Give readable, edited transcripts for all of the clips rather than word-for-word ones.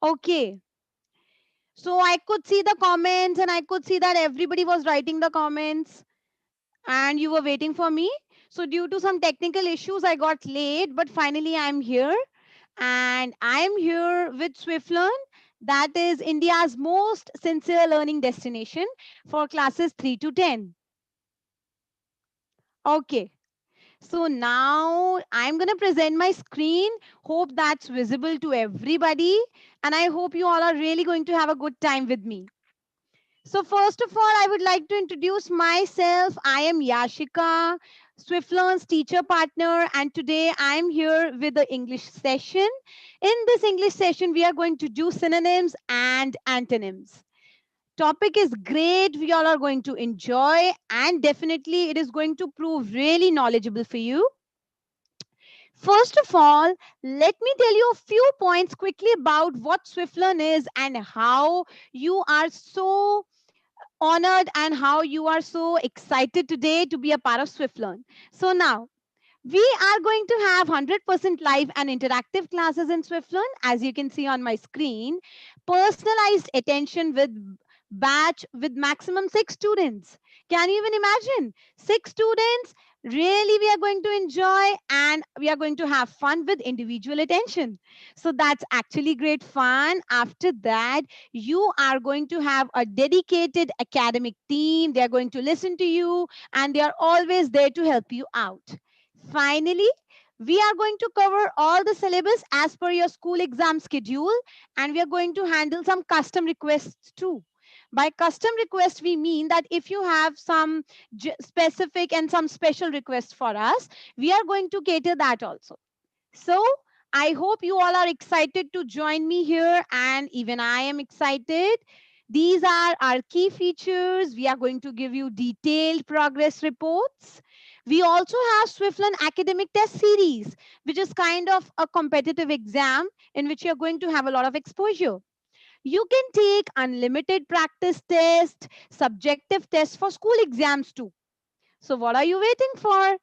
Okay. So I could see the comments and I could see that everybody was writing the comments and you were waiting for me. So due to some technical issues, I got late, but finally I'm here and I'm here with Swiflearn. That is India's most sincere learning destination for classes 3 to 10. Okay. So now I'm going to present my screen. Hope that's visible to everybody. And I hope you all are really going to have a good time with me. So first of all, I would like to introduce myself. I am Yashika, Swiflearn's teacher partner, and today I'm here with the English session. In this English session, we are going to do synonyms and antonyms. Topic is great. We all are going to enjoy, and definitely it is going to prove really knowledgeable for you. First of all, let me tell you a few points quickly about what Swiflearn is and how you are so honored and how you are so excited today to be a part of Swiflearn. So now we are going to have 100% live and interactive classes in Swiflearn, as you can see on my screen. Personalized attention with batch with maximum 6 students. Can you even imagine? 6 students. Really, we are going to enjoy and we are going to have fun with individual attention. So that's actually great fun. After that, you are going to have a dedicated academic team. They are going to listen to you and they are always there to help you out. Finally, we are going to cover all the syllabus as per your school exam schedule, and we are going to handle some custom requests too. By custom request, we mean that if you have some specific and some special requests for us, we are going to cater that also. So I hope you all are excited to join me here, and even I am excited. These are our key features. We are going to give you detailed progress reports. We also have Swiflearn Academic Test Series, which is kind of a competitive exam in which you're going to have a lot of exposure. You can take unlimited practice tests, subjective tests for school exams too. So what are you waiting for?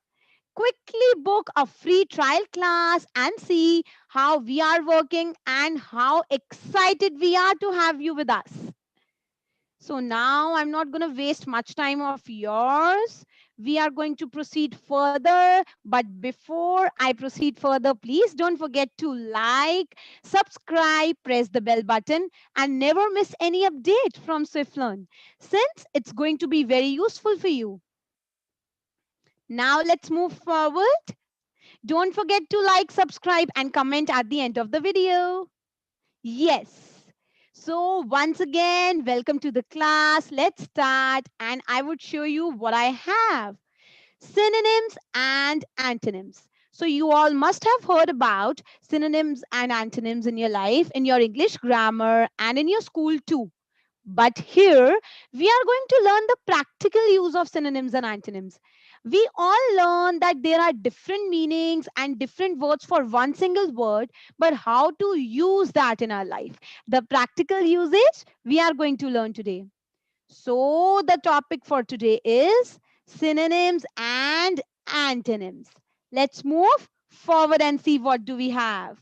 Quickly book a free trial class and see how we are working and how excited we are to have you with us. So now I'm not going to waste much time of yours. We are going to proceed further. But before I proceed further, please don't forget to like, subscribe, press the bell button, and never miss any update from Swiflearn, since it's going to be very useful for you. Now let's move forward. Don't forget to like, subscribe, and comment at the end of the video. Yes. So once again, welcome to the class. Let's start and I would show you what I have. Synonyms and antonyms. So you all must have heard about synonyms and antonyms in your life, in your English grammar and in your school too. But here we are going to learn the practical use of synonyms and antonyms. We all learn that there are different meanings and different words for one single word, but how to use that in our life. The practical usage we are going to learn today. So the topic for today is synonyms and antonyms. Let's move forward and see what do we have.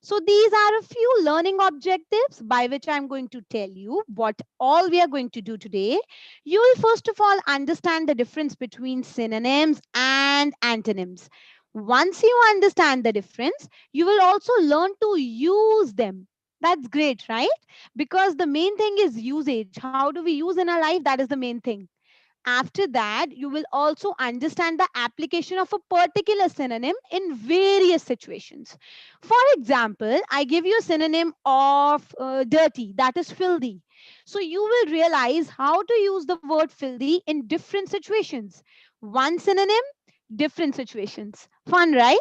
So these are a few learning objectives by which I'm going to tell you what all we are going to do today. You will first of all understand the difference between synonyms and antonyms. Once you understand the difference, you will also learn to use them. That's great, right? Because the main thing is usage. How do we use in our life? That is the main thing. After that, you will also understand the application of a particular synonym in various situations. For example, I give you a synonym of dirty, that is filthy. So you will realize how to use the word filthy in different situations. One synonym, different situations. Fun, right?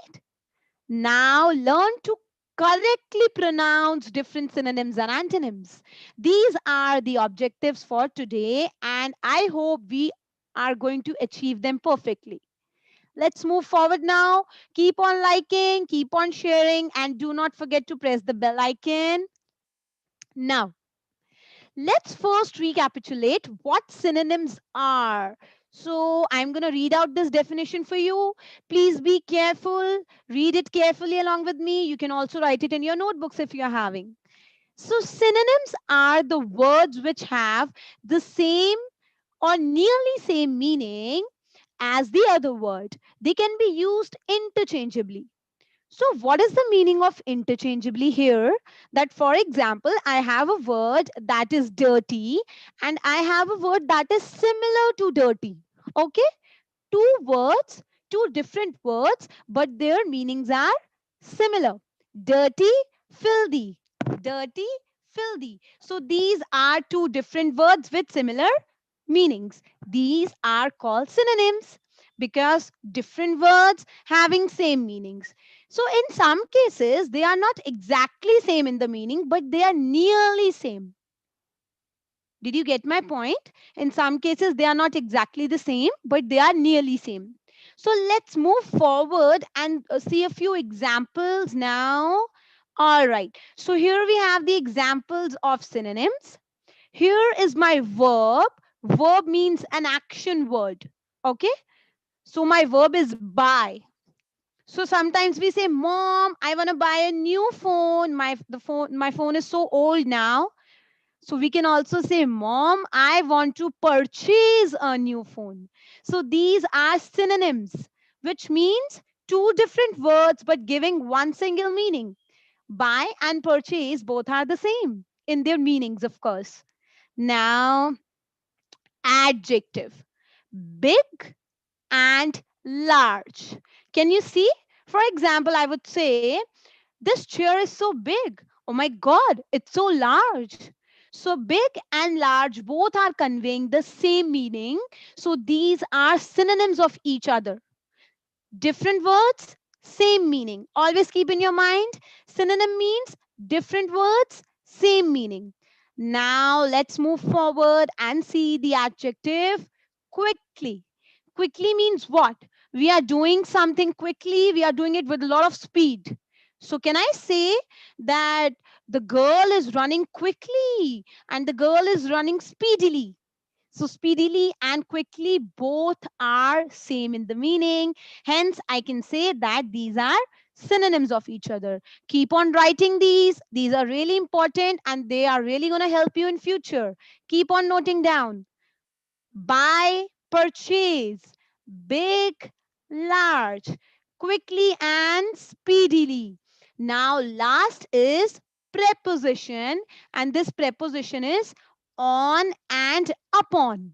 Now learn to correctly pronounce different synonyms and antonyms. These are the objectives for today, and I hope we are going to achieve them perfectly. Let's move forward now. Keep on liking, keep on sharing, and do not forget to press the bell icon. Now, let's first recapitulate what synonyms are. So I'm going to read out this definition for you. Please be careful. Read it carefully along with me. You can also write it in your notebooks if you're having. So synonyms are the words which have the same or nearly same meaning as the other word. They can be used interchangeably. So, what is the meaning of interchangeably here? That, for example, I have a word that is dirty and I have a word that is similar to dirty. Okay? Two words, two different words, but their meanings are similar. Dirty, filthy. Dirty, filthy. So these are two different words with similar meanings. These are called synonyms because different words having same meanings. So in some cases, they are not exactly same in the meaning, but they are nearly same. Did you get my point? In some cases, they are not exactly the same, but they are nearly same. So let's move forward and see a few examples now. All right. So here we have the examples of synonyms. Here is my verb. Verb means an action word. Okay. So my verb is buy. So sometimes we say, Mom, I want to buy a new phone. My phone is so old now. So we can also say, Mom, I want to purchase a new phone. So these are synonyms, which means two different words but giving one single meaning. Buy and purchase both are the same in their meanings, of course. Now, adjective big and large. Can you see? For example, I would say, this chair is so big. Oh my God, it's so large. So, big and large both are conveying the same meaning. So, these are synonyms of each other. Different words, same meaning. Always keep in your mind, synonym means different words, same meaning. Now, let's move forward and see the adjective quickly. Quickly means what? We are doing something quickly, we are doing it with a lot of speed. So, can I say that the girl is running quickly and the girl is running speedily? So speedily and quickly both are same in the meaning. Hence, I can say that these are synonyms of each other. Keep on writing these. These are really important and they are really going to help you in future. Keep on noting down. Buy, purchase, big, large, quickly and speedily. Now, last is preposition, and this preposition is on and upon.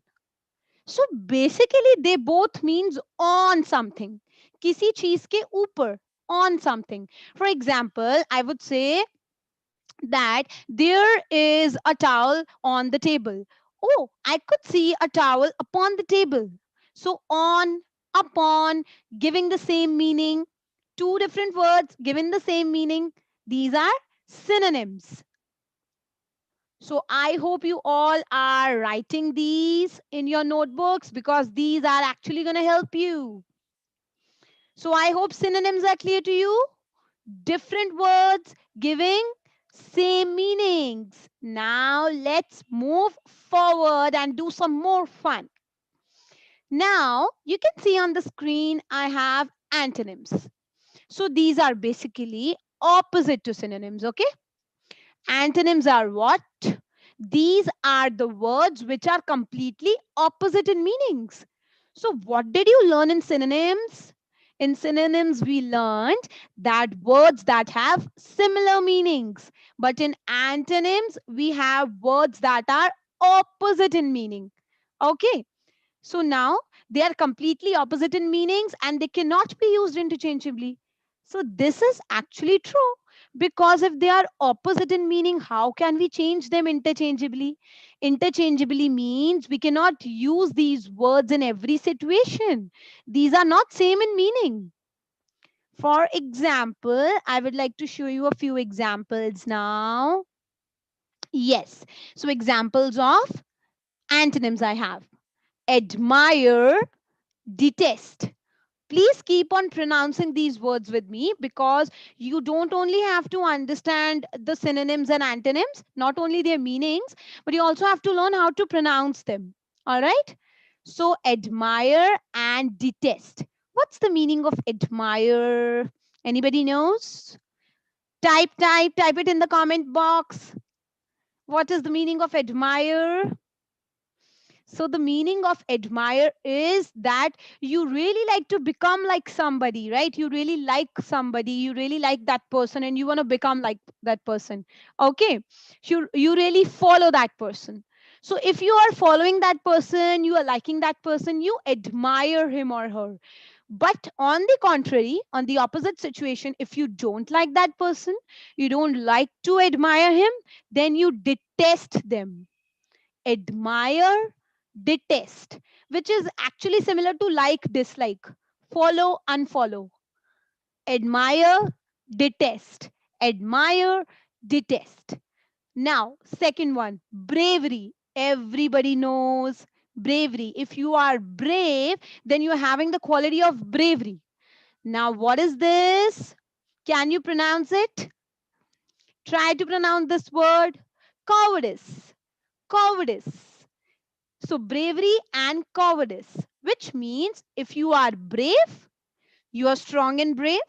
So basically, they both means on something. किसी चीज के ऊपर, on something. For example, I would say that there is a towel on the table. Oh, I could see a towel upon the table. So on, upon, giving the same meaning. Two different words given the same meaning. These are synonyms. So I hope you all are writing these in your notebooks because these are actually going to help you. So I hope synonyms are clear to you. Different words giving same meanings. Now let's move forward and do some more fun. Now you can see on the screen I have antonyms. So these are basically opposite to synonyms, okay? Antonyms are what? These are the words which are completely opposite in meanings. So, what did you learn in synonyms? In synonyms, we learned that words that have similar meanings. But in antonyms, we have words that are opposite in meaning. Okay. So now they are completely opposite in meanings and they cannot be used interchangeably. So this is actually true because if they are opposite in meaning, how can we change them interchangeably? Interchangeably means we cannot use these words in every situation. These are not same in meaning. For example, I would like to show you a few examples now. Yes. So examples of antonyms I have. Admire, detest. Please keep on pronouncing these words with me because you don't only have to understand the synonyms and antonyms, not only their meanings, but you also have to learn how to pronounce them. All right? So, admire and detest. What's the meaning of admire? Anybody knows? Type it in the comment box. What is the meaning of admire? So the meaning of admire is that you really like to become like somebody, right? You really like somebody, you really like that person, and you want to become like that person. Okay. You really follow that person. So if you are following that person, you are liking that person, you admire him or her. But on the contrary, on the opposite situation, if you don't like that person, you don't like to admire him, then you detest them. Admire, detest, which is actually similar to like, dislike, follow, unfollow. Admire, detest, admire, detest. Now, second one, bravery. Everybody knows bravery. If you are brave, then you are having the quality of bravery. Now, what is this? Can you pronounce it? Try to pronounce this word. Cowardice. Cowardice. So, bravery and cowardice, which means if you are brave, you are strong and brave.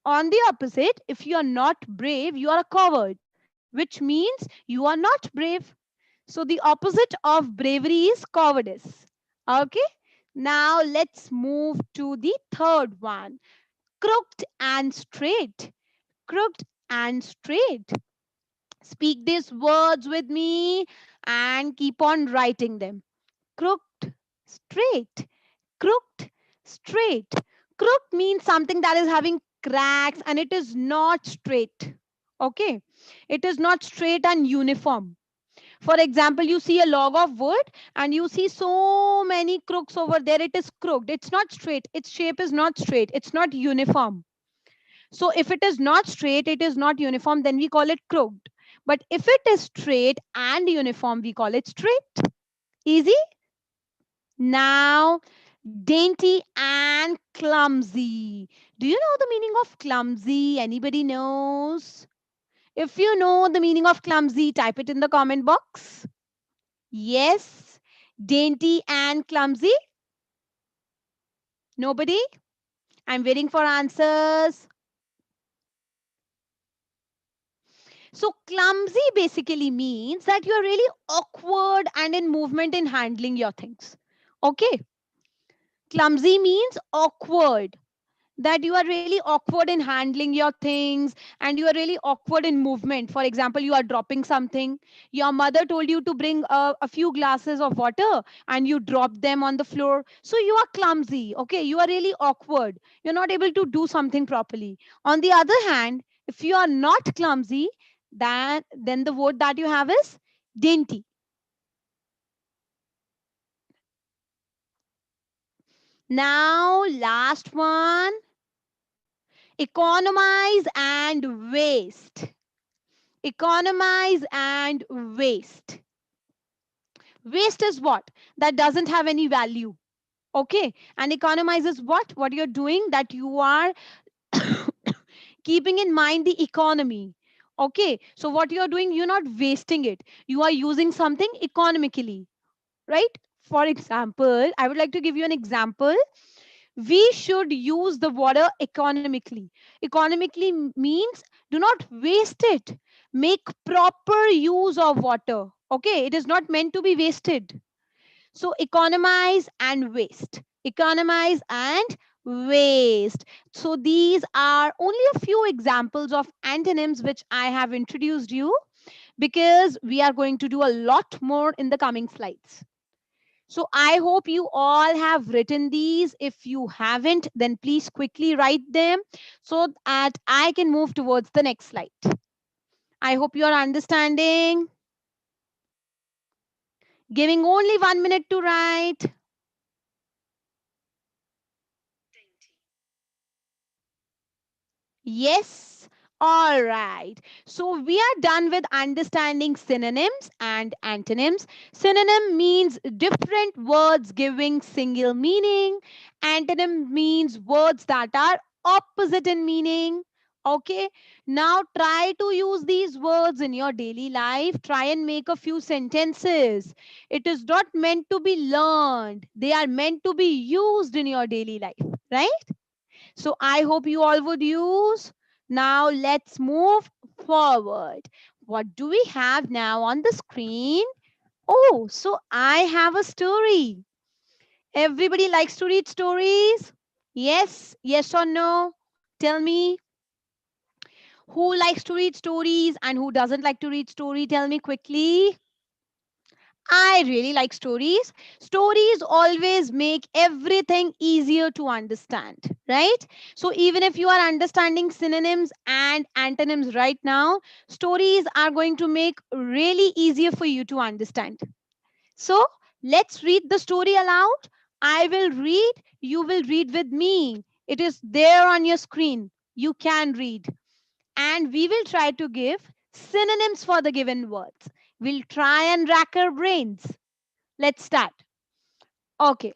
On the opposite, if you are not brave, you are a coward, which means you are not brave. So, the opposite of bravery is cowardice. Okay. Now, let's move to the third one, crooked and straight. Crooked and straight. Speak these words with me and keep on writing them. Crooked, straight, crooked, straight. Crooked means something that is having cracks and it is not straight. Okay. It is not straight and uniform. For example, you see a log of wood and you see so many crooks over there. It is crooked. It's not straight. Its shape is not straight. It's not uniform. So if it is not straight, it is not uniform, then we call it crooked. But if it is straight and uniform, we call it straight. Easy? Now, dainty and clumsy. Do you know the meaning of clumsy? Anybody knows? If you know the meaning of clumsy, type it in the comment box. Yes. Dainty and clumsy? Nobody? I'm waiting for answers. So, clumsy basically means that you're really awkward and in movement in handling your things. Okay. Clumsy means awkward, that you are really awkward in handling your things and you are really awkward in movement. For example, you are dropping something. Your mother told you to bring a few glasses of water and you dropped them on the floor. So you are clumsy. Okay. You are really awkward. You're not able to do something properly. On the other hand, if you are not clumsy, then the word that you have is dainty. Now, last one, economize and waste. Economize and waste. Waste is what? That doesn't have any value. Okay. And economize is what you're doing, that you are keeping in mind the economy. Okay. So what you're doing, you're not wasting it. You are using something economically, right? For example, I would like to give you an example. We should use the water economically. Economically means do not waste it. Make proper use of water. Okay, it is not meant to be wasted. So economize and waste. Economize and waste. So these are only a few examples of antonyms which I have introduced you, because we are going to do a lot more in the coming slides. So I hope you all have written these. If you haven't, then please quickly write them so that I can move towards the next slide. I hope you are understanding. Giving only 1 minute to write. Yes. All right. So we are done with understanding synonyms and antonyms. Synonym means different words giving single meaning. Antonym means words that are opposite in meaning. Okay. Now try to use these words in your daily life. Try and make a few sentences. It is not meant to be learned. They are meant to be used in your daily life, right? So I hope you all would use. Now let's move forward. what do we have now on the screen? Oh, so I have a story. Everybody likes to read stories? Yes, yes or no? Tell me who likes to read stories and who doesn't like to read story. Tell me quickly. I really like stories. Stories always make everything easier to understand, right? So even if you are understanding synonyms and antonyms right now, stories are going to make really easier for you to understand. So let's read the story aloud. I will read, you will read with me. It is there on your screen. You can read. And we will try to give synonyms for the given words. We'll try and rack our brains. Let's start. Okay.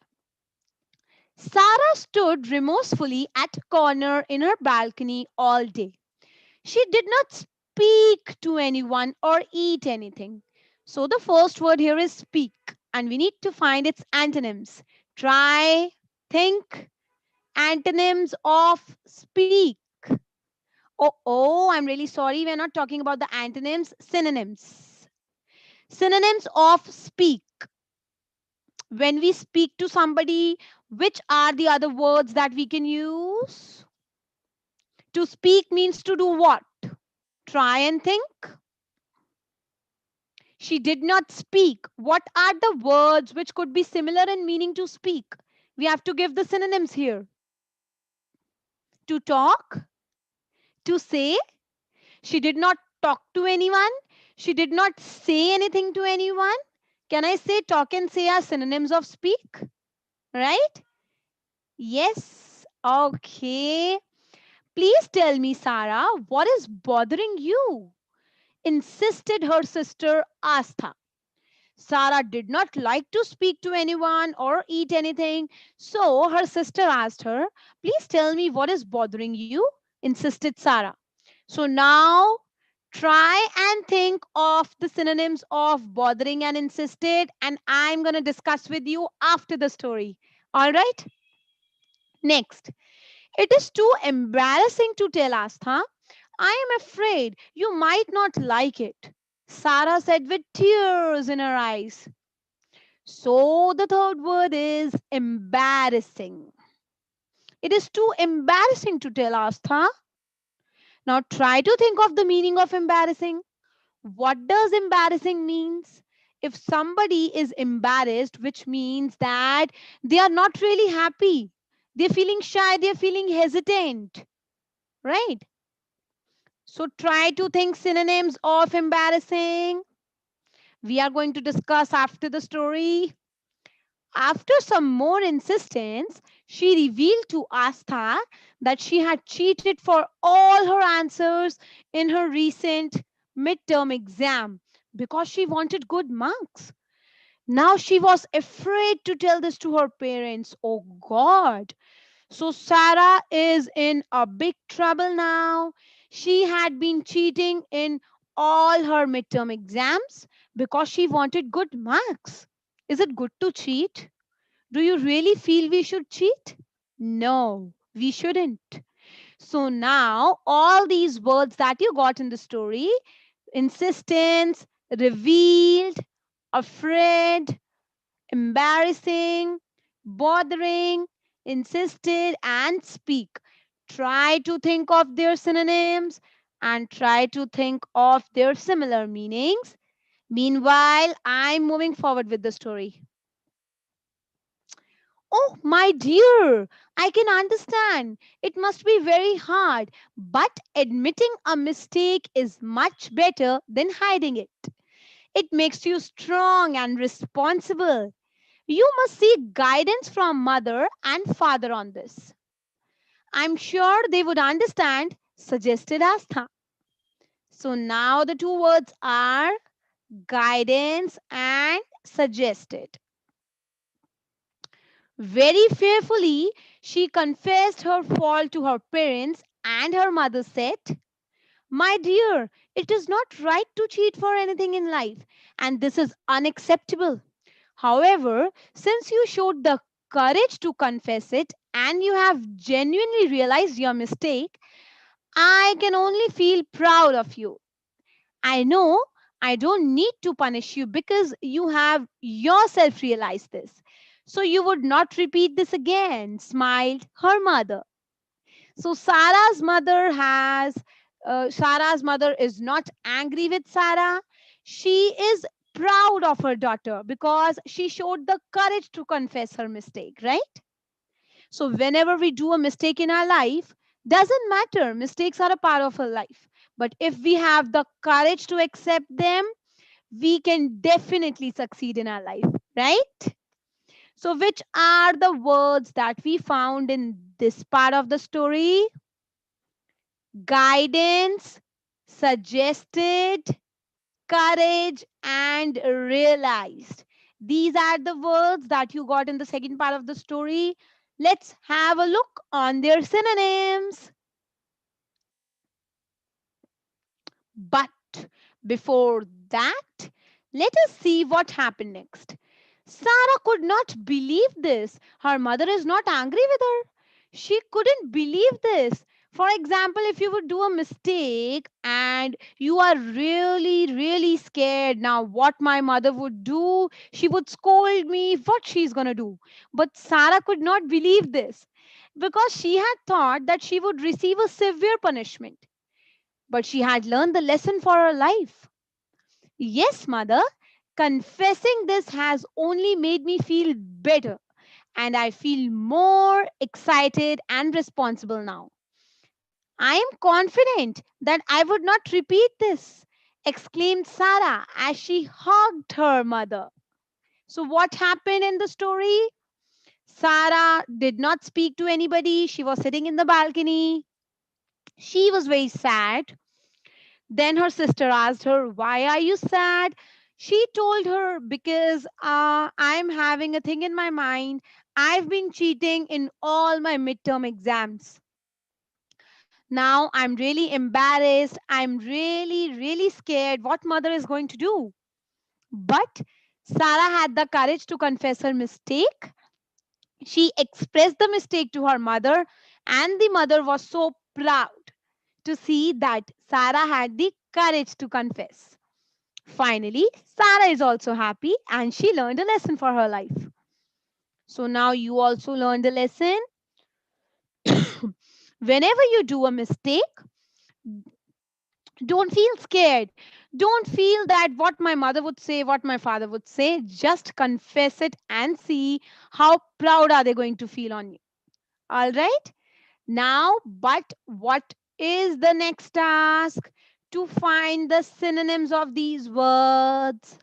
Sarah stood remorsefully at a corner in her balcony all day. She did not speak to anyone or eat anything. So the first word here is speak, and we need to find its antonyms. Try, think, antonyms of speak. I'm really sorry. We're not talking about the antonyms, synonyms. Synonyms of speak. When we speak to somebody, which are the other words that we can use? To speak means to do what? Try and think. She did not speak. What are the words which could be similar in meaning to speak? We have to give the synonyms here. To talk, to say. She did not talk to anyone. She did not say anything to anyone. Can I say talk and say are synonyms of speak? Right? Yes. Okay. Please tell me, Sarah, what is bothering you? Insisted her sister Astha. Sarah did not like to speak to anyone or eat anything, so her sister asked her, please tell me what is bothering you, insisted Sarah. So now try and think of the synonyms of bothering and insisted, and I'm going to discuss with you after the story. All right? Next, it is too embarrassing to tell Astha. I am afraid you might not like it, Sarah said with tears in her eyes. So the third word is embarrassing. It is too embarrassing to tell Astha. Now try to think of the meaning of embarrassing. What does embarrassing means? If somebody is embarrassed, which means that they are not really happy. They're feeling shy, they're feeling hesitant, right? So try to think synonyms of embarrassing. We are going to discuss after the story. After some more insistence, she revealed to Astha that she had cheated for all her answers in her recent midterm exam because she wanted good marks. Now she was afraid to tell this to her parents. Oh God. So Sarah is in a big trouble now. She had been cheating in all her midterm exams because she wanted good marks. Is it good to cheat? Do you really feel we should cheat? No, we shouldn't. So now all these words that you got in the story, insistence, revealed, afraid, embarrassing, bothering, insisted, and speak. Try to think of their synonyms and try to think of their similar meanings. Meanwhile, I'm moving forward with the story. Oh, my dear, I can understand. It must be very hard, but admitting a mistake is much better than hiding it. It makes you strong and responsible. You must seek guidance from mother and father on this. I'm sure they would understand, suggested Astha. So now the two words are guidance and suggested. Very fearfully, she confessed her fault to her parents, and her mother said, my dear, it is not right to cheat for anything in life, and this is unacceptable. However, since you showed the courage to confess it and you have genuinely realized your mistake, I can only feel proud of you. I know I don't need to punish you because you have yourself realized this. So you would not repeat this again, smiled her mother. So Sarah's mother is not angry with Sarah. She is proud of her daughter because she showed the courage to confess her mistake, right? So whenever we do a mistake in our life, doesn't matter. Mistakes are a part of our life. But if we have the courage to accept them, we can definitely succeed in our life, right? So which are the words that we found in this part of the story? Guidance, suggested, courage, and realized. These are the words that you got in the second part of the story. Let's have a look on their synonyms. But before that, let us see what happened next. Sarah could not believe this. Her mother is not angry with her. She couldn't believe this. For example, if you would do a mistake and you are really, really scared now, what my mother would do, she would scold me, what she's going to do. But Sarah could not believe this because she had thought that she would receive a severe punishment. But she had learned the lesson for her life. Yes, mother, confessing this has only made me feel better, and I feel more excited and responsible now. I am confident that I would not repeat this, exclaimed Sarah as she hugged her mother. So, what happened in the story? Sarah did not speak to anybody. She was sitting in the balcony. She was very sad. Then her sister asked her, "Why are you sad?" She told her, "Because I'm having a thing in my mind. I've been cheating in all my midterm exams. Now I'm really embarrassed. I'm really, really scared what mother is going to do." But Sarah had the courage to confess her mistake. She expressed the mistake to her mother, and the mother was so proud to see that Sarah had the courage to confess. Finally, Sarah is also happy and she learned a lesson for her life. So now you also learned a lesson. Whenever you do a mistake, don't feel scared. Don't feel that what my mother would say, what my father would say. Just confess it and see how proud are they going to feel on you. All right? Now, but what is the next task? To find the synonyms of these words.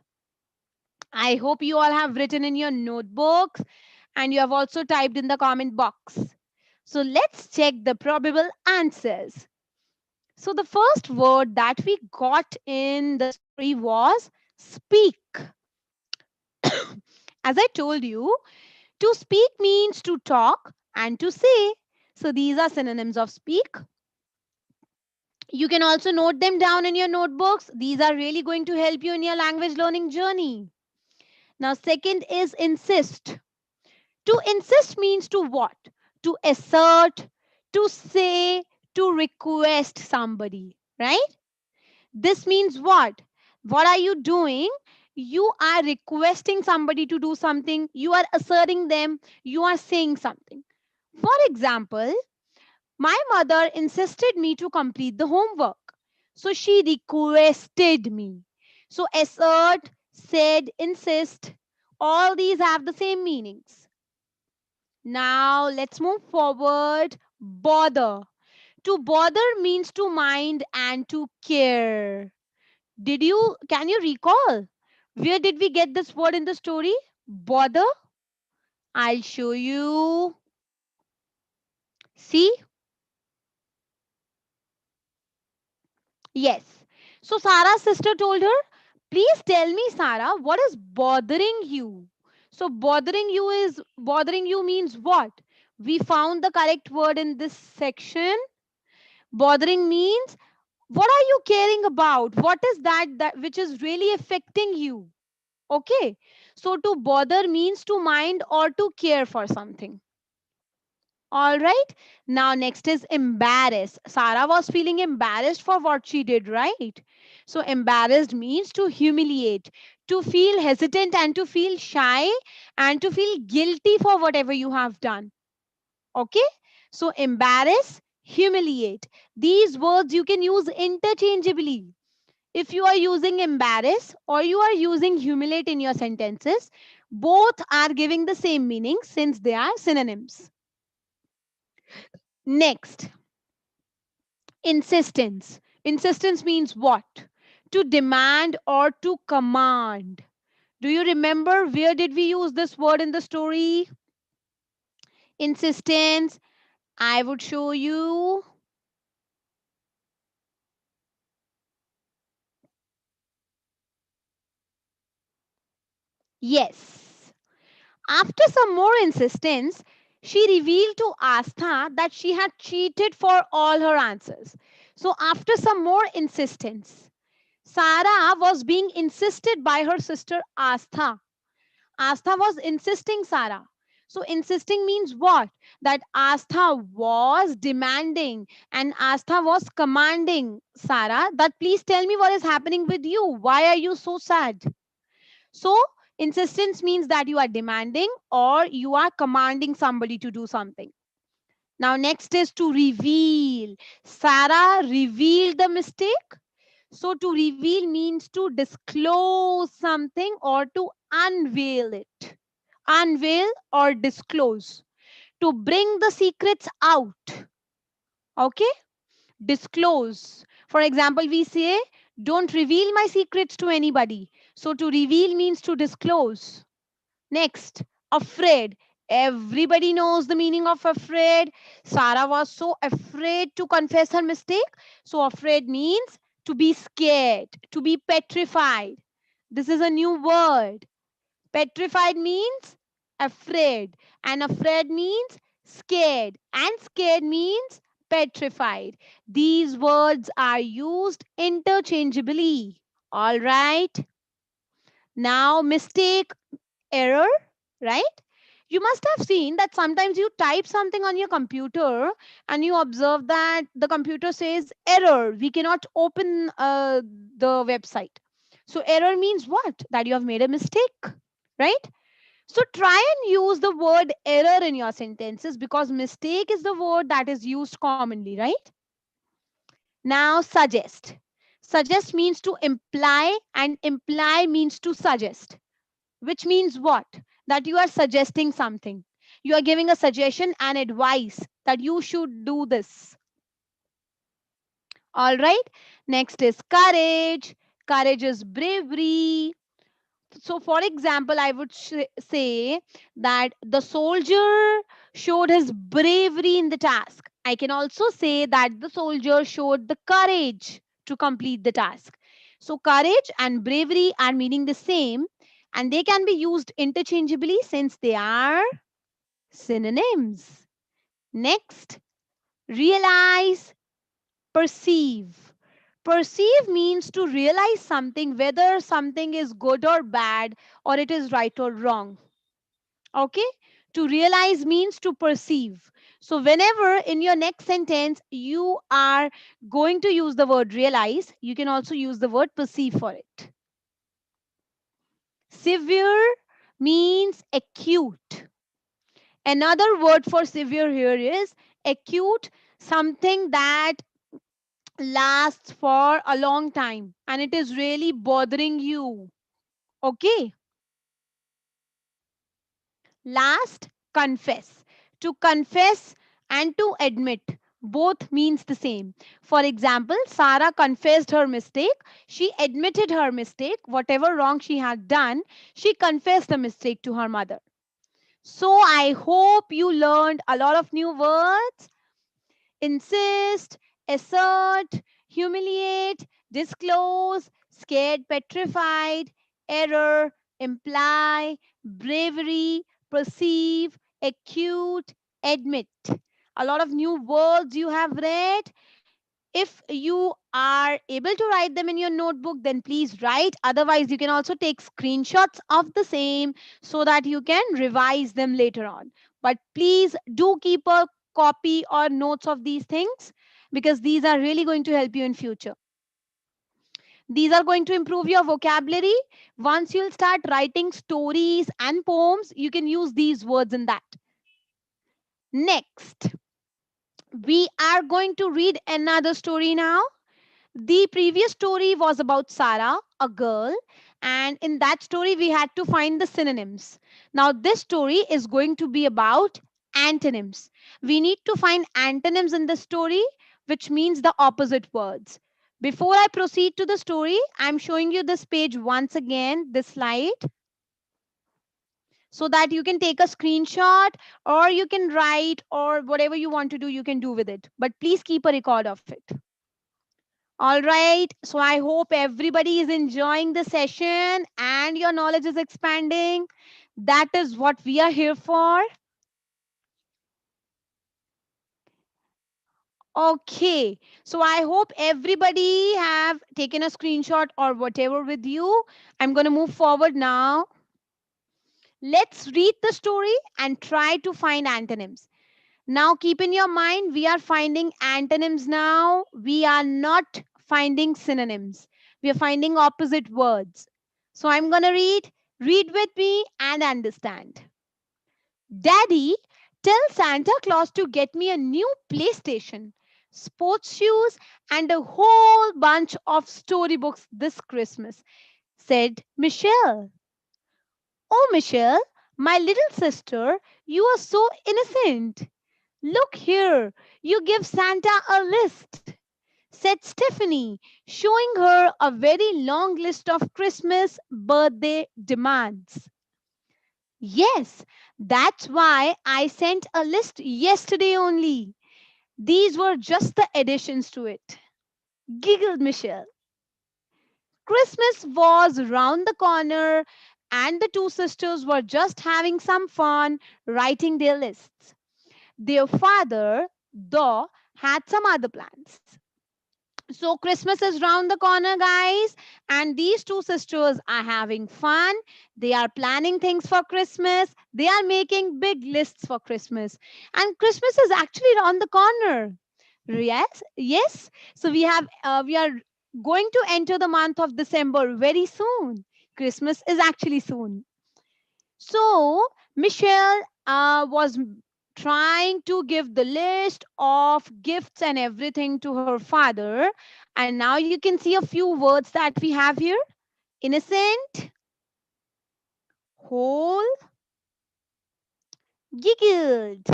I hope you all have written in your notebooks and you have also typed in the comment box. So let's check the probable answers. So the first word that we got in the story was speak. As I told you, to speak means to talk and to say. So these are synonyms of speak. You can also note them down in your notebooks. These are really going to help you in your language learning journey. Now, second is insist. To insist means to what? To assert, to say, to request somebody, right? This means what? What are you doing? You are requesting somebody to do something, you are asserting them, you are saying something. For example, my mother insisted me to complete the homework. So she requested me. So assert, said, insist, all these have the same meanings. Now let's move forward. Bother. To bother means to mind and to care. Can you recall? Where did we get this word in the story? Bother? I'll show you. See? Yes. So Sarah's sister told her, "Please tell me, Sarah, what is bothering you?" So bothering you means what? We found the correct word in this section. Bothering means what are you caring about? What is that which is really affecting you? Okay. So to bother means to mind or to care for something. All right. Now next is embarrass. Sarah was feeling embarrassed for what she did, right? So embarrassed means to humiliate, to feel hesitant and to feel shy and to feel guilty for whatever you have done. Okay? So embarrass, humiliate. These words you can use interchangeably. If you are using embarrass or you are using humiliate in your sentences, both are giving the same meaning since they are synonyms. Next, insistence. Insistence means what? To demand or to command. Do you remember where did we use this word in the story? Insistence. I would show you. Yes. After some more insistence, she revealed to Astha that she had cheated for all her answers. So, after some more insistence, Sarah was being insisted by her sister Astha. Astha was insisting Sarah. So, insisting means what? That Astha was demanding and Astha was commanding Sarah that please tell me what is happening with you. Why are you so sad? So, insistence means that you are demanding or you are commanding somebody to do something. Now, next is to reveal. Sarah revealed the mistake. So, to reveal means to disclose something or to unveil it. Unveil or disclose. To bring the secrets out. Okay? Disclose. For example, we say, don't reveal my secrets to anybody. So, to reveal means to disclose. Next, afraid. Everybody knows the meaning of afraid. Sarah was so afraid to confess her mistake. So, afraid means to be scared, to be petrified. This is a new word. Petrified means afraid, and afraid means scared, and scared means petrified. These words are used interchangeably. All right. Now, mistake, error, right? You must have seen that sometimes you type something on your computer and you observe that the computer says error. We cannot open the website. So, error means what? That you have made a mistake, right? So, try and use the word error in your sentences because mistake is the word that is used commonly, right? Now, suggest. Suggest means to imply, and imply means to suggest, which means what? That you are suggesting something. You are giving a suggestion and advice that you should do this. All right. Next is courage. Courage is bravery. So, for example, I would say that the soldier showed his bravery in the task. I can also say that the soldier showed the courage to complete the task. So, courage and bravery are meaning the same and they can be used interchangeably since they are synonyms. Next, realize, perceive. Perceive means to realize something, whether something is good or bad, or it is right or wrong. Okay? To realize means to perceive. So, whenever in your next sentence you are going to use the word realize, you can also use the word perceive for it. Severe means acute. Another word for severe here is acute, something that lasts for a long time and it is really bothering you. Okay. Last, confess. To confess and to admit both means the same. For example, Sarah confessed her mistake. She admitted her mistake. Whatever wrong she had done, she confessed the mistake to her mother. So I hope you learned a lot of new words. Insist, assert, humiliate, disclose, scared, petrified, error, imply, bravery, perceive, acute, admit. A lot of new words you have read. If you are able to write them in your notebook, then please write. Otherwise, you can also take screenshots of the same so that you can revise them later on. But please do keep a copy or notes of these things because these are really going to help you in future. These are going to improve your vocabulary. Once you'll start writing stories and poems, you can use these words in that. Next, we are going to read another story now. The previous story was about Sarah, a girl, and in that story, we had to find the synonyms. Now, this story is going to be about antonyms. We need to find antonyms in the story, which means the opposite words. Before I proceed to the story, I'm showing you this page once again, this slide, so that you can take a screenshot or you can write or whatever you want to do, you can do with it. But please keep a record of it. All right. So I hope everybody is enjoying the session and your knowledge is expanding. That is what we are here for. Okay. So I hope everybody have taken a screenshot or whatever with you. I'm going to move forward now. Let's read the story and try to find antonyms. Now keep in your mind, we are finding antonyms now. We are not finding synonyms. We are finding opposite words. So I'm going to read with me and understand. Daddy, tell Santa Claus to get me a new PlayStation, sports shoes, and a whole bunch of storybooks this Christmas, said Michelle. Oh, Michelle, my little sister, you are so innocent. Look here, you give Santa a list, said Stephanie, showing her a very long list of Christmas birthday demands. Yes, that's why I sent a list yesterday only. These were just the additions to it, giggled Michelle. Christmas was round the corner, and the two sisters were just having some fun writing their lists. Their father, though, had some other plans. So, Christmas is round the corner, guys, and these two sisters are having fun. They are planning things for Christmas, they are making big lists for Christmas, and Christmas is actually around the corner. Yes, yes. So, we are going to enter the month of December very soon. Christmas is actually soon. So Michelle was trying to give the list of gifts and everything to her father. And now you can see a few words that we have here: innocent, whole, giggled.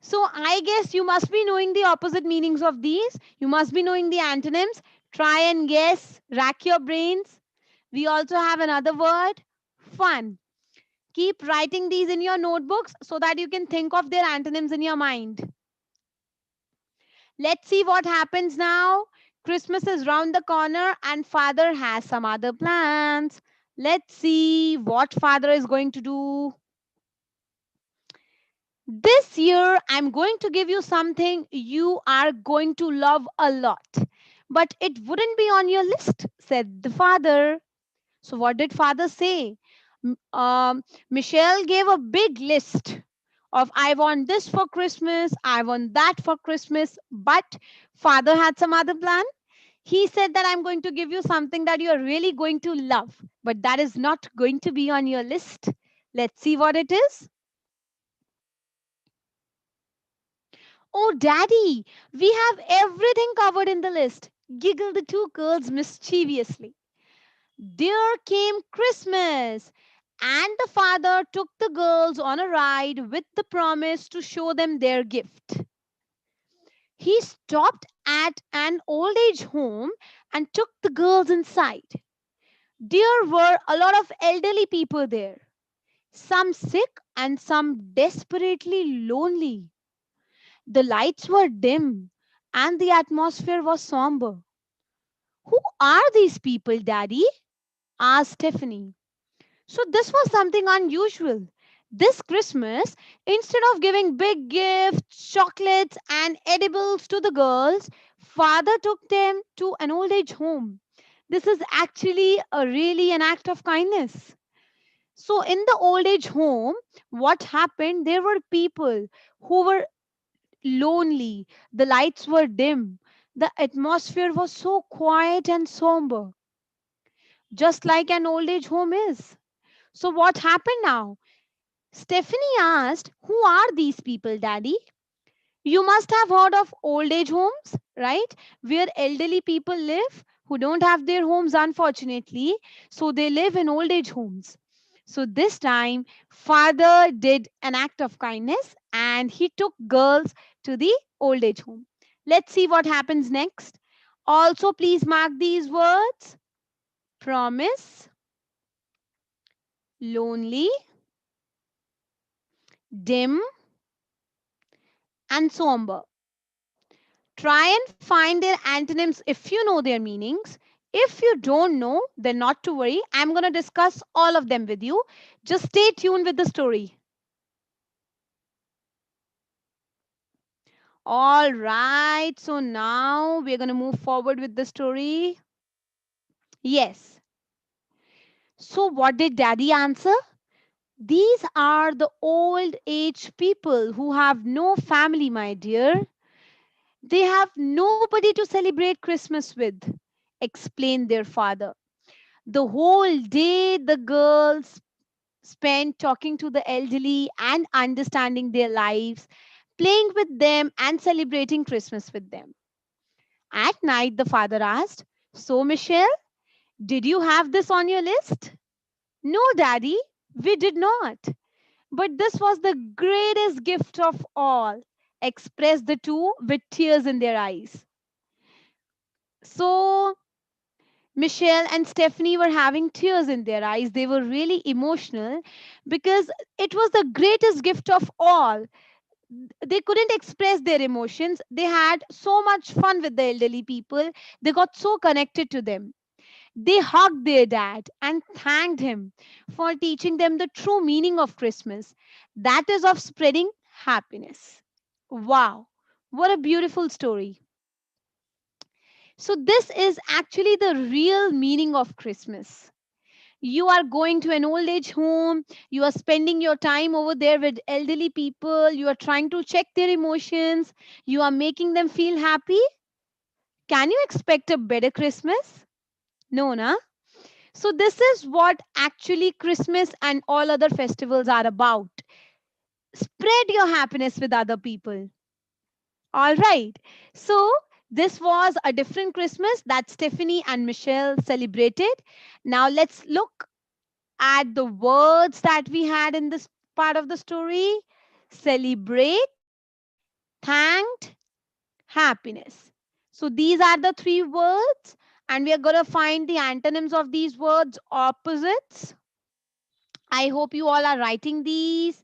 So I guess you must be knowing the opposite meanings of these. You must be knowing the antonyms. Try and guess, rack your brains. We also have another word: fun. Keep writing these in your notebooks so that you can think of their antonyms in your mind. Let's see what happens now. Christmas is round the corner and father has some other plans. Let's see what father is going to do. This year, I'm going to give you something you are going to love a lot. But it wouldn't be on your list, said the father. So, what did father say? Michelle gave a big list of I want this for Christmas, I want that for Christmas, but father had some other plan. He said that I'm going to give you something that you're really going to love, but that is not going to be on your list. Let's see what it is. Oh, Daddy, we have everything covered in the list, giggled the two girls mischievously. There came Christmas, and the father took the girls on a ride with the promise to show them their gift. He stopped at an old age home and took the girls inside. There were a lot of elderly people there, some sick and some desperately lonely. The lights were dim and the atmosphere was somber. Who are these people, Daddy? Asked Stephanie. So this was something unusual. This Christmas, instead of giving big gifts, chocolates, and edibles to the girls, father took them to an old age home. This is actually a really an act of kindness. So in the old age home, what happened? There were people who were lonely. The lights were dim. The atmosphere was so quiet and somber, just like an old age home is. So, what happened now? Stephanie asked, "Who are these people, Daddy?" You must have heard of old age homes, right? Where elderly people live who don't have their homes, unfortunately. So they live in old age homes. So this time, father did an act of kindness and he took girls to the old age home. Let's see what happens next. Also, please mark these words: promise, lonely, dim, and somber. Try and find their antonyms if you know their meanings. If you don't know, then not to worry. I'm going to discuss all of them with you. Just stay tuned with the story. All right. So now we're going to move forward with the story. Yes. So what did daddy answer? These are the old age people who have no family, my dear. They have nobody to celebrate Christmas with, explained their father. The whole day, the girls spent talking to the elderly and understanding their lives, playing with them and celebrating Christmas with them. At night, the father asked, "So, Michelle, did you have this on your list?" "No, Daddy, we did not. But this was the greatest gift of all," expressed the two with tears in their eyes. So, Michelle and Stephanie were having tears in their eyes. They were really emotional because it was the greatest gift of all. They couldn't express their emotions. They had so much fun with the elderly people. They got so connected to them. They hugged their dad and thanked him for teaching them the true meaning of Christmas, that is, of spreading happiness. Wow, what a beautiful story. So, this is actually the real meaning of Christmas. You are going to an old age home, you are spending your time over there with elderly people, you are trying to check their emotions, you are making them feel happy. Can you expect a better Christmas? No, na? So, this is what actually Christmas and all other festivals are about. Spread your happiness with other people. All right. So, this was a different Christmas that Stephanie and Michelle celebrated. Now, let's look at the words that we had in this part of the story: celebrate, thanked, happiness. So these are the three words, and we are going to find the antonyms of these words, opposites. I hope you all are writing these.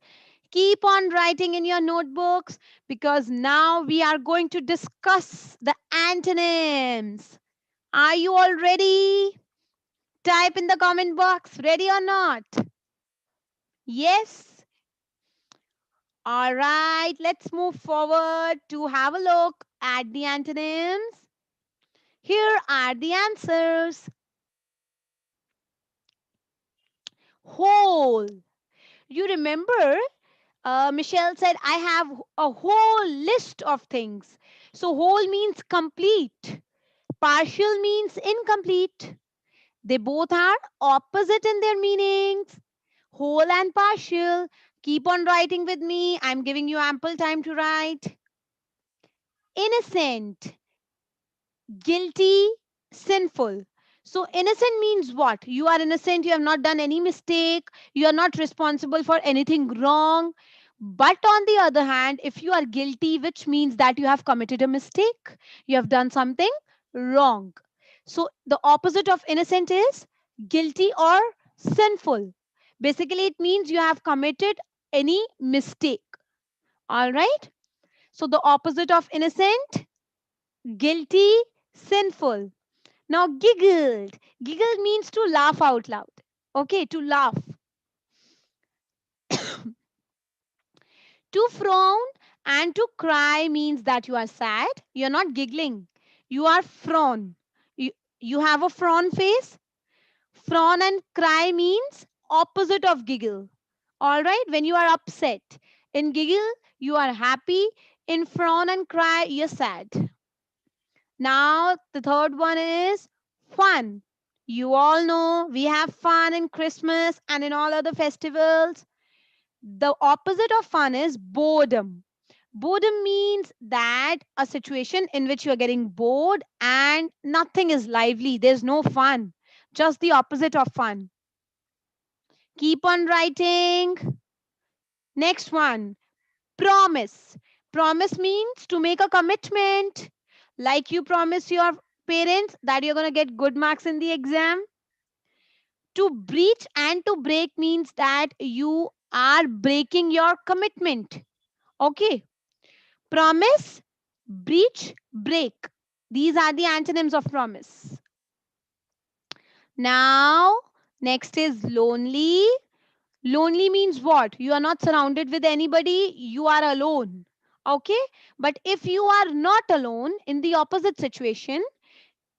Keep on writing in your notebooks because now we are going to discuss the antonyms. Are you all ready? Type in the comment box, ready or not? Yes. All right, let's move forward to have a look at the antonyms. Here are the answers. Whole. You remember, Michelle said, "I have a whole list of things." So, whole means complete, partial means incomplete. They both are opposite in their meanings. Whole and partial. Keep on writing with me. I'm giving you ample time to write. Innocent, guilty, sinful. So, innocent means what? You are innocent, you have not done any mistake, you are not responsible for anything wrong. But on the other hand, if you are guilty, which means that you have committed a mistake, you have done something wrong. So, the opposite of innocent is guilty or sinful. Basically, it means you have committed any mistake. All right. So, the opposite of innocent, guilty, sinful. Now, giggled. Giggle means to laugh out loud. Okay, to laugh. To frown and to cry means that you are sad. You're not giggling. You are frown. You, you have a frown face. Frown and cry means opposite of giggle. All right, when you are upset. In giggle, you are happy. In frown and cry, you're sad. Now, the third one is fun. You all know we have fun in Christmas and in all other festivals. The opposite of fun is boredom. Boredom means that a situation in which you're getting bored and nothing is lively. There's no fun. Just the opposite of fun. Keep on writing. Next one, promise. Promise means to make a commitment. Like you promise your parents that you're going to get good marks in the exam. To breach and to break means that you are breaking your commitment. Okay. Promise, breach, break. These are the antonyms of promise. Now, next is lonely. Lonely means what? You are not surrounded with anybody, you are alone. Okay? But if you are not alone, in the opposite situation,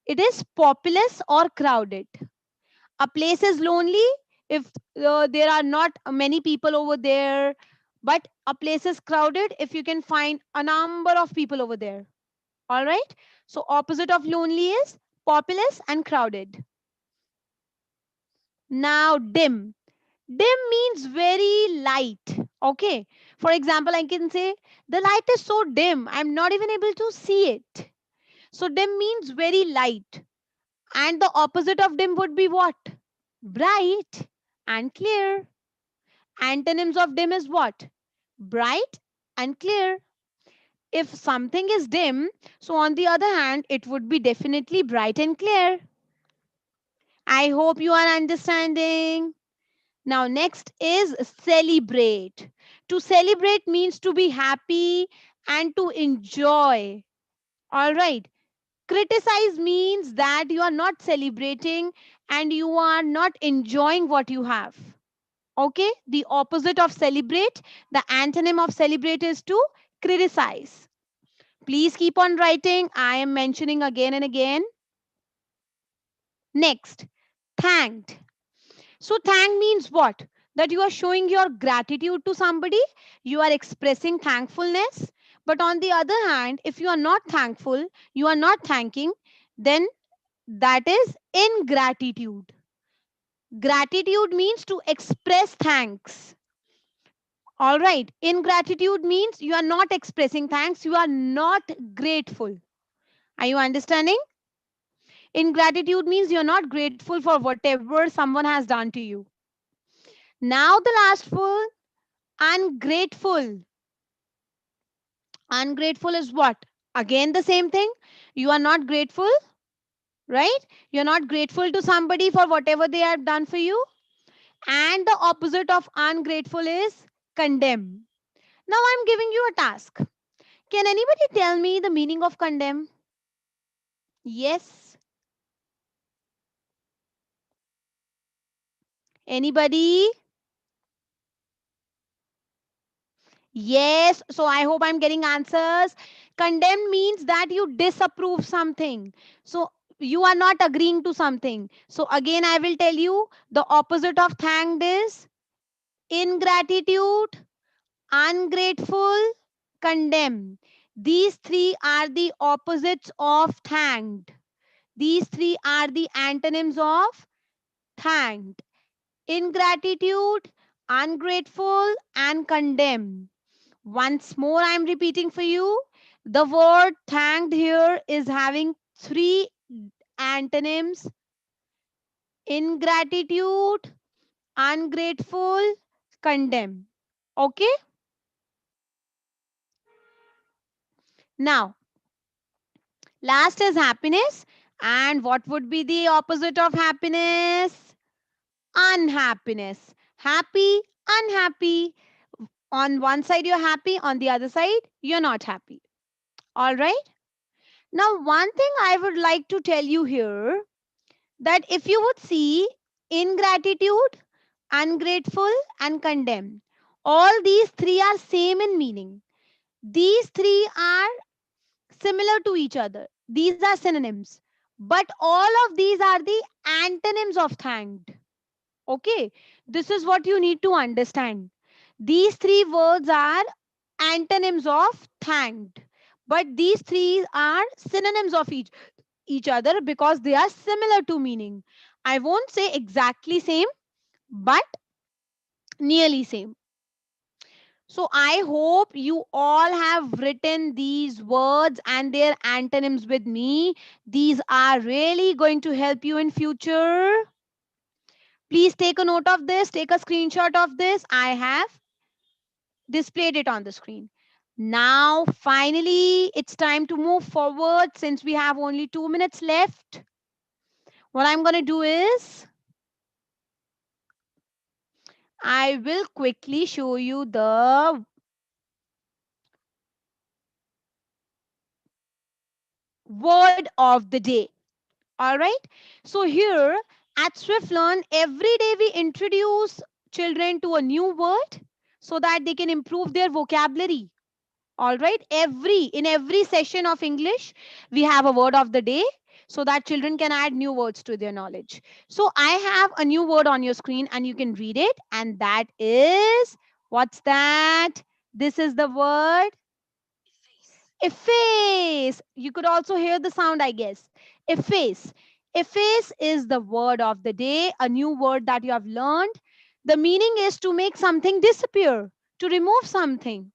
it is populous or crowded. A place is lonely if there are not many people over there, but a place is crowded if you can find a number of people over there. All right? So, opposite of lonely is populous and crowded. Now, dim. Dim means very light. Okay. For example, I can say the light is so dim, I'm not even able to see it. So, dim means very light. And the opposite of dim would be what? Bright and clear. Antonyms of dim is what? Bright and clear. If something is dim, so on the other hand, it would be definitely bright and clear. I hope you are understanding. Now, next is celebrate. To celebrate means to be happy and to enjoy. All right. Criticize means that you are not celebrating and you are not enjoying what you have. Okay. The opposite of celebrate, the antonym of celebrate is to criticize. Please keep on writing. I am mentioning again and again. Next, thanked. So, thank means what? That you are showing your gratitude to somebody, you are expressing thankfulness. But on the other hand, if you are not thankful, you are not thanking, then that is ingratitude. Gratitude means to express thanks. All right. Ingratitude means you are not expressing thanks, you are not grateful. Are you understanding? Ingratitude means you're not grateful for whatever someone has done to you. Now, the last one, ungrateful. Ungrateful is what? Again, the same thing. You are not grateful, right? You're not grateful to somebody for whatever they have done for you. And the opposite of ungrateful is condemn. Now, I'm giving you a task. Can anybody tell me the meaning of condemn? Yes. Anybody? Yes. So I hope I'm getting answers. Condemn means that you disapprove something. So you are not agreeing to something. So again, I will tell you the opposite of thanked is ingratitude, ungrateful, condemn. These three are the opposites of thanked. These three are the antonyms of thanked. Ingratitude, ungrateful, and condemn. Once more, I'm repeating for you. The word thanked here is having three antonyms: ingratitude, ungrateful, condemn. Okay? Now, last is happiness. And what would be the opposite of happiness? Unhappiness. Happy, unhappy. On one side, you're happy, on the other side, you're not happy. All right? Now, one thing I would like to tell you here, that if you would see ingratitude, ungrateful, and condemn, all these three are same in meaning. These three are similar to each other. These are synonyms. But all of these are the antonyms of thanked. Okay, this is what you need to understand. These three words are antonyms of thanked. But these three are synonyms of each other because they are similar to meaning. I won't say exactly same, but nearly same. So I hope you all have written these words and their antonyms with me. These are really going to help you in future. Please take a note of this, take a screenshot of this. I have displayed it on the screen. Now, finally, it's time to move forward since we have only 2 minutes left. What I'm going to do is I will quickly show you the word of the day. All right. So here at Swiflearn, every day we introduce children to a new word so that they can improve their vocabulary. All right. In every session of English, we have a word of the day so that children can add new words to their knowledge. So I have a new word on your screen and you can read it. And that is, what's that? This is the word efface. You could also hear the sound, I guess. Efface. Efface is the word of the day, a new word that you have learned. The meaning is to make something disappear, to remove something.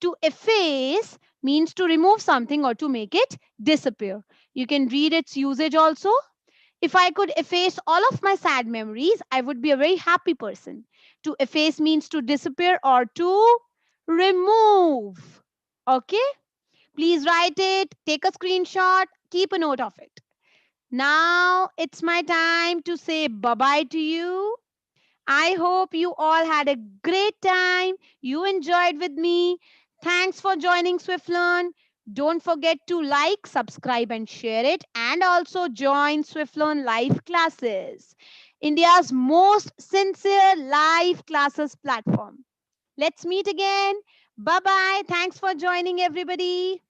To efface means to remove something or to make it disappear. You can read its usage also. If I could efface all of my sad memories, I would be a very happy person. To efface means to disappear or to remove. Okay? Please write it, take a screenshot, keep a note of it. Now it's my time to say bye bye to you. I hope you all had a great time. You enjoyed with me. Thanks for joining SwiftLearn. Don't forget to like, subscribe, and share it. And also join SwiftLearn live classes, India's most sincere live classes platform. Let's meet again. Bye bye. Thanks for joining, everybody.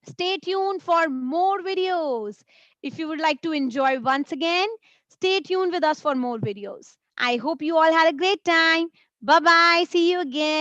Stay tuned for more videos. If you would like to enjoy once again, stay tuned with us for more videos. I hope you all had a great time. Bye bye. See you again.